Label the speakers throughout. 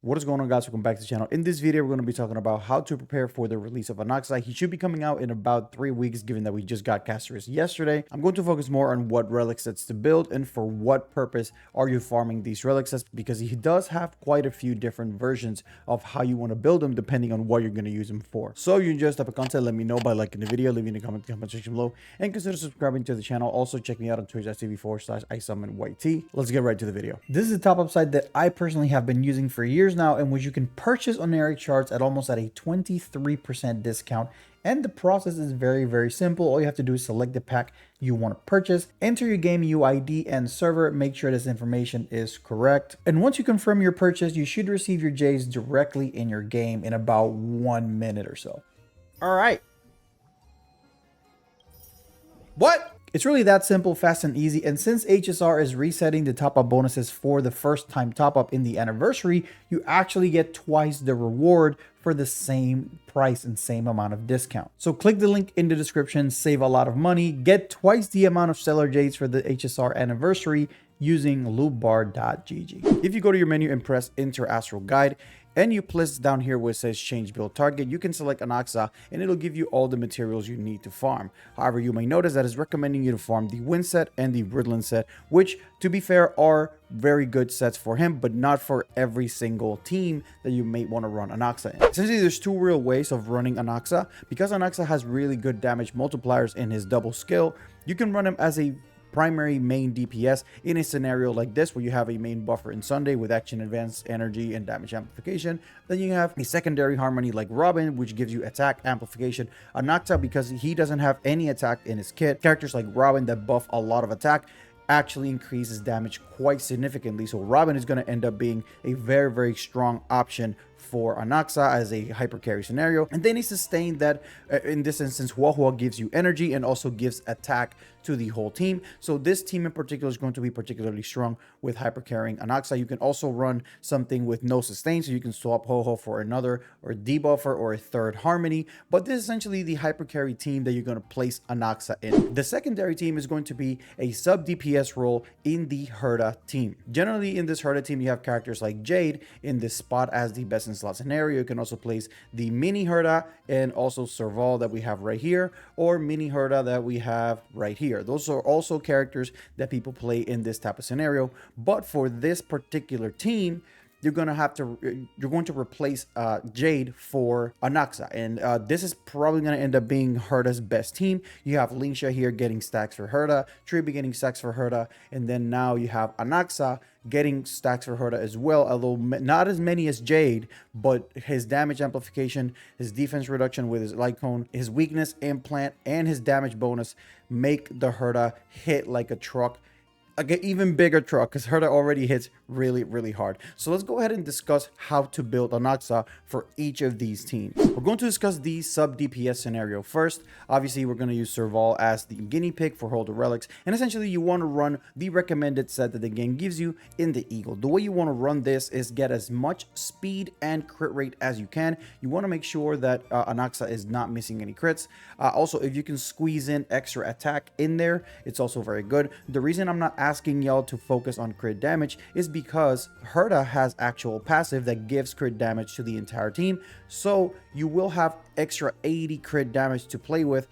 Speaker 1: What is going on, guys? Welcome back to the channel. In this video, we're going to be talking about how to prepare for the release of Anaxa. He should be coming out in about 3 weeks, given that we just got Casterus yesterday. I'm going to focus more on what relic sets to build and for what purpose are you farming these relic sets, because he does have quite a few different versions of how you want to build them depending on what you're going to use them for. So if you enjoy this type of content, let me know by liking the video, leaving a comment in the comment section below, and consider subscribing to the channel. Also, check me out on twitch.tv/iSUMMON. Let's get right to the video. This is a top-up site that I personally have been using for years now, in which you can purchase Oneric Shards at almost at a 23% discount. And the process is very simple. All you have to do is select the pack you want to purchase, enter your game UID and server, make sure this information is correct. And once you confirm your purchase, you should receive your JADES directly in your game in about 1 minute or so. All right. What? It's really that simple, fast and easy. And since HSR is resetting the top-up bonuses for the first time top-up in the anniversary, you actually get twice the reward for the same price and same amount of discount. So click the link in the description, save a lot of money, get twice the amount of Stellar Jades for the HSR anniversary using loopbar.gg. If you go to your menu and press Enter Astral Guide, and you place down here where it says change build target, you can select Anaxa and it'll give you all the materials you need to farm. However, you may notice that it's recommending you to farm the Wind set and the Woodland set, which, to be fair, are very good sets for him, but not for every single team that you may want to run Anaxa in. Essentially, there's two real ways of running Anaxa. Because Anaxa has really good damage multipliers in his double skill, you can run him as a primary main DPS in a scenario like this, where you have a main buffer in Sunday with action, advanced energy, and damage amplification. Then you have a secondary harmony like Robin, which gives you attack amplification. Anaxa, because he doesn't have any attack in his kit, characters like Robin that buff a lot of attack actually increases damage quite significantly. So Robin is going to end up being a very strong option for Anaxa as a hyper carry scenario. And then he sustained that in this instance, Huahua gives you energy and also gives attack to the whole team. So this team in particular is going to be particularly strong with hyper carrying Anaxa. You can also run something with no sustain, so you can swap Ho-Ho for another or debuffer or a third harmony. But this is essentially the hyper carry team that you're going to place Anaxa in. The secondary team is going to be a sub-DPS role in the Herda team. Generally in this Herda team, you have characters like Jade in this spot as the best in slot scenario. You can also place the mini Herda and also Serval that we have right here, or mini Herda that we have right here. Those are also characters that people play in this type of scenario. But for this particular team, you're going to replace Jade for Anaxa, and this is probably going to end up being Herda's best team. You have Lingsha here getting stacks for Herda, Tribi getting stacks for Herda, and then now you have Anaxa getting stacks for Herda as well, although not as many as Jade. But his damage amplification, his defense reduction with his light cone, his weakness implant, and his damage bonus make the Herda hit like a truck. Like an even bigger truck, because Herda already hits really hard. So let's go ahead and discuss how to build Anaxa for each of these teams. We're going to discuss the sub DPS scenario first. Obviously, we're going to use Serval as the guinea pig for Hold the Relics, and essentially you want to run the recommended set that the game gives you in the Eagle. The way you want to run this is get as much speed and crit rate as you can. You want to make sure that Anaxa is not missing any crits. Also, if you can squeeze in extra attack in there, it's also very good. The reason I'm not asking y'all to focus on crit damage is because Herda has actual passive that gives crit damage to the entire team, so you will have extra 80 crit damage to play with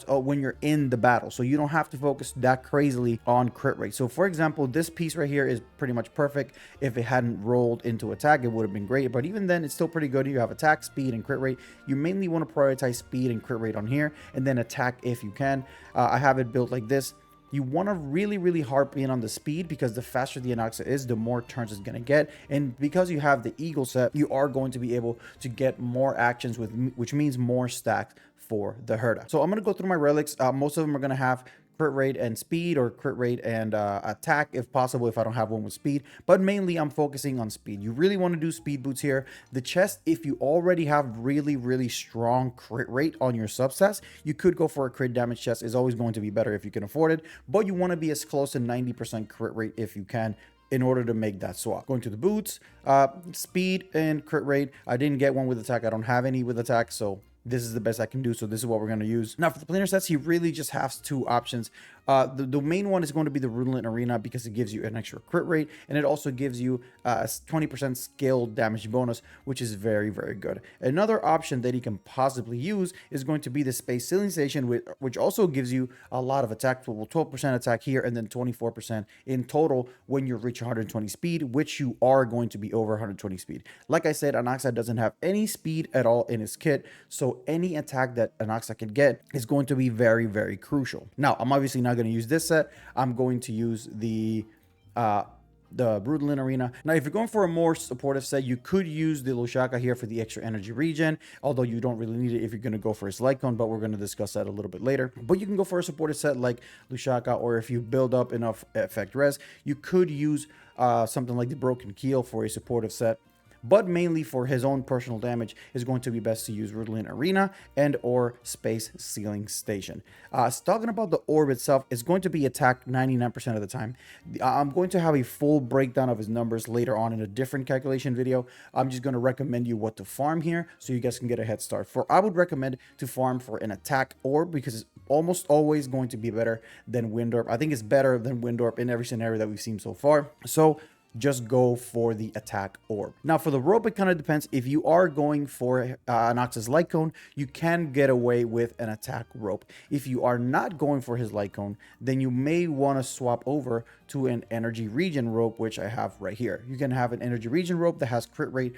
Speaker 1: when you're in the battle, so you don't have to focus that crazily on crit rate. So for example, this piece right here is pretty much perfect. If it hadn't rolled into attack, it would have been great, but even then it's still pretty good. You have attack, speed, and crit rate. You mainly want to prioritize speed and crit rate on here, and then attack if you can. I have it built like this. You want to really harp in on the speed, because the faster the Anaxa is, the more turns it's going to get. And because you have the Eagle set, you are going to be able to get more actions, which means more stacks for the Herda. So I'm going to go through my relics. Most of them are going to have crit rate and speed, or crit rate and attack if possible, if I don't have one with speed, but mainly I'm focusing on speed. You really want to do speed boots here. The chest, if you already have really strong crit rate on your substats, you could go for a crit damage chest. Is always going to be better if you can afford it, but you want to be as close to 90% crit rate if you can, in order to make that swap. Going to the boots, speed and crit rate. I didn't get one with attack. I don't have any with attack, so this is the best I can do. So this is what we're going to use. Now for the planar sets, he really just has two options. The main one is going to be the Rune Arena because it gives you an extra crit rate, and it also gives you a 20% scale damage bonus, which is very, very good. Another option that you can possibly use is going to be the Space Sealing Station, which also gives you a lot of attack, 12% attack here, and then 24% in total when you reach 120 speed, which you are going to be over 120 speed. Like I said, Anaxa doesn't have any speed at all in his kit, so any attack that Anaxa can get is going to be very, very crucial. Now, I'm obviously not going to use this set. I'm going to use the Broodlin Arena. Now, if you're going for a more supportive set, you could use the Lushaka here for the extra energy regen, although you don't really need it if you're going to go for his light cone, but we're going to discuss that a little bit later. But you can go for a supportive set like Lushaka, or if you build up enough effect res, you could use something like the Broken Keel for a supportive set. But mainly for his own personal damage, is going to be best to use Rudolin Arena and or Space Sealing Station. Talking about the orb itself, it's going to be attacked 99% of the time. I'm going to have a full breakdown of his numbers later on in a different calculation video. I'm just going to recommend you what to farm here so you guys can get a head start. I would recommend to farm for an attack orb because it's almost always going to be better than Wind Orb. I think it's better than Wind Orb in every scenario that we've seen so far. So just go for the attack orb. Now for the rope, it kind of depends. If you are going for Anaxa's light cone, you can get away with an attack rope. If you are not going for his light cone, then you may want to swap over to an energy regen rope, which I have right here. You can have an energy regen rope that has crit rate,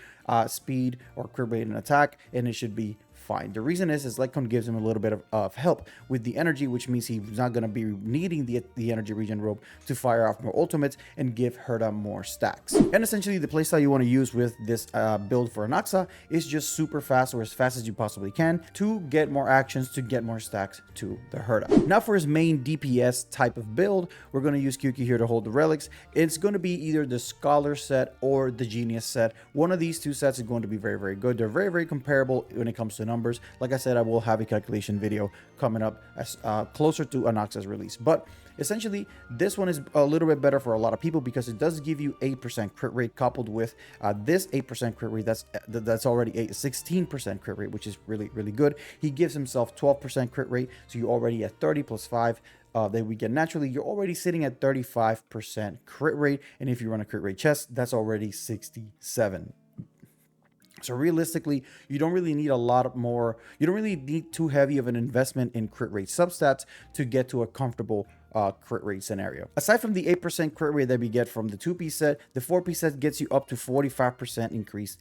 Speaker 1: speed, or crit rate and attack, and it should be fine. The reason is his light cone gives him a little bit of help with the energy, which means he's not going to be needing the energy regen rope to fire off more ultimates and give Herta more stacks. And essentially the playstyle you want to use with this build for Anaxa is just super fast, or as fast as you possibly can, to get more actions, to get more stacks to the Herta. Now for his main DPS type of build, we're going to use Kyuki here to hold the relics. It's going to be either the Scholar set or the Genius set. One of these two sets is going to be very, very good. They're very, very comparable when it comes to numbers. Like I said, I will have a calculation video coming up as closer to Anaxa's release. But essentially, this one is a little bit better for a lot of people because it does give you 8% crit rate coupled with this 8% crit rate. That's already a 16% crit rate, which is really, really good. He gives himself 12% crit rate, so you're already at 30 plus 5. That we get naturally, you're already sitting at 35% crit rate. And if you run a crit rate chest, that's already 67. So realistically, you don't really need a lot more. You don't really need too heavy of an investment in crit rate substats to get to a comfortable crit rate scenario. Aside from the 8% crit rate that we get from the 2-piece set, the 4-piece set gets you up to 45% increased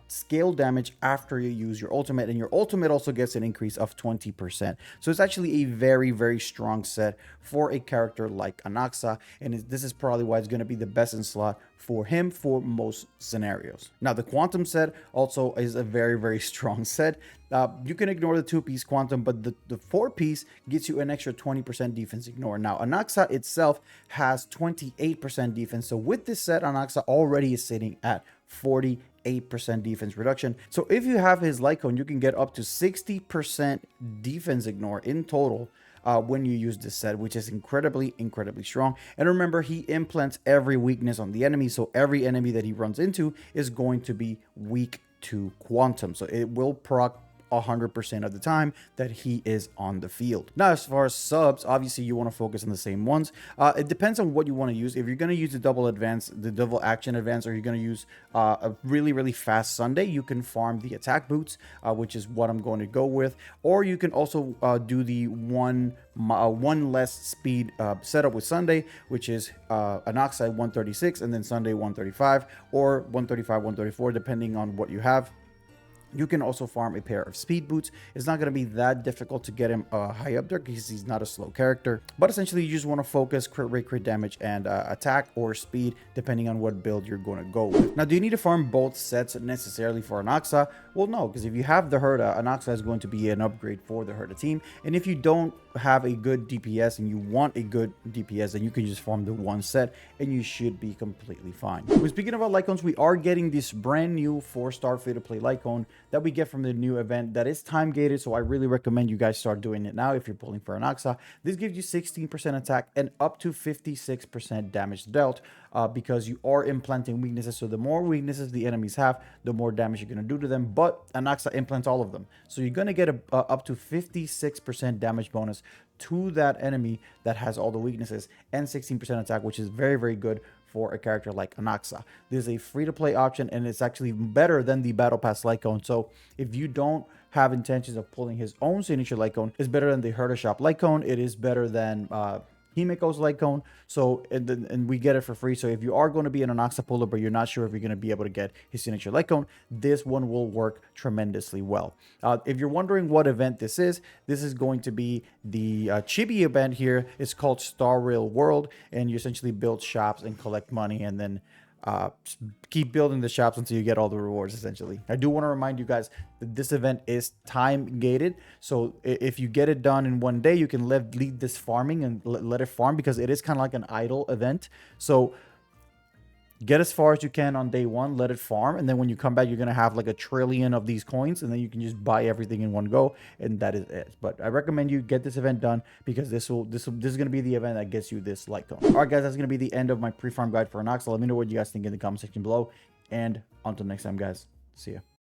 Speaker 1: scale damage after you use your ultimate, and your ultimate also gets an increase of 20%. So it's actually a very, very strong set for a character like Anaxa, and this is probably why it's going to be the best in slot for him for most scenarios. Now the Quantum set also is a very, very strong set. You can ignore the 2-piece Quantum, but the 4-piece gets you an extra 20% defense ignore. Now Anaxa itself has 28% defense, so with this set, Anaxa already is sitting at 48% defense reduction. So if you have his light cone, you can get up to 60% defense ignore in total when you use this set, which is incredibly, incredibly strong. And remember, he implants every weakness on the enemy, so every enemy that he runs into is going to be weak to Quantum. So it will proc 100% of the time that he is on the field. Now, as far as subs, obviously you want to focus on the same ones. It depends on what you want to use. If you're going to use the double advance, the double action advance, or you're going to use a really, really fast Sunday, you can farm the attack boots, which is what I'm going to go with. Or you can also do the one less speed setup with Sunday, which is Anaxa 136 and then Sunday 135, or 135, 134, depending on what you have. You can also farm a pair of speed boots. It's not going to be that difficult to get him high up there because he's not a slow character. But essentially, you just want to focus crit rate, crit damage, and attack or speed, depending on what build you're going to go with. Now, do you need to farm both sets necessarily for Anaxa? Well, no, because if you have the Herta, Anaxa is going to be an upgrade for the Herta team. And if you don't have a good DPS and you want a good DPS, then you can just farm the one set and you should be completely fine. Well, speaking about light cones, we are getting this brand new 4-star free-to-play light cone that we get from the new event that is time gated. So I really recommend you guys start doing it now if you're pulling for Anaxa. This gives you 16% attack and up to 56% damage dealt, because you are implanting weaknesses. So the more weaknesses the enemies have, the more damage you're going to do to them. But Anaxa implants all of them. So you're going to get a up to 56% damage bonus to that enemy that has all the weaknesses, and 16% attack, which is very, very good for a character like Anaxa. This is a free-to-play option, and it's actually better than the Battle Pass Lycone. So if you don't have intentions of pulling his own signature Lycone, it's better than the Herder Shop Lycone. It is better than Himiko's Lycone. So and we get it for free. So if you are going to be an Anaxa puller, but you're not sure if you're going to be able to get his signature Lycone, this one will work tremendously well. If you're wondering what event this is going to be the Chibi event here. It's called Star Rail World, and you essentially build shops and collect money, and then keep building the shops until you get all the rewards. Essentially, I do want to remind you guys that this event is time gated, so if you get it done in one day, you can lead this farming and let it farm, because it is kind of like an idle event. So get as far as you can on day one, let it farm, and then when you come back, you're gonna have like 1 trillion of these coins, and then you can just buy everything in one go, and that is it. But I recommend you get this event done, because this is gonna be the event that gets you this Lycone. All right, guys, that's gonna be the end of my pre-farm guide for Anaxa. Let me know what you guys think in the comment section below, and until next time, guys, see ya.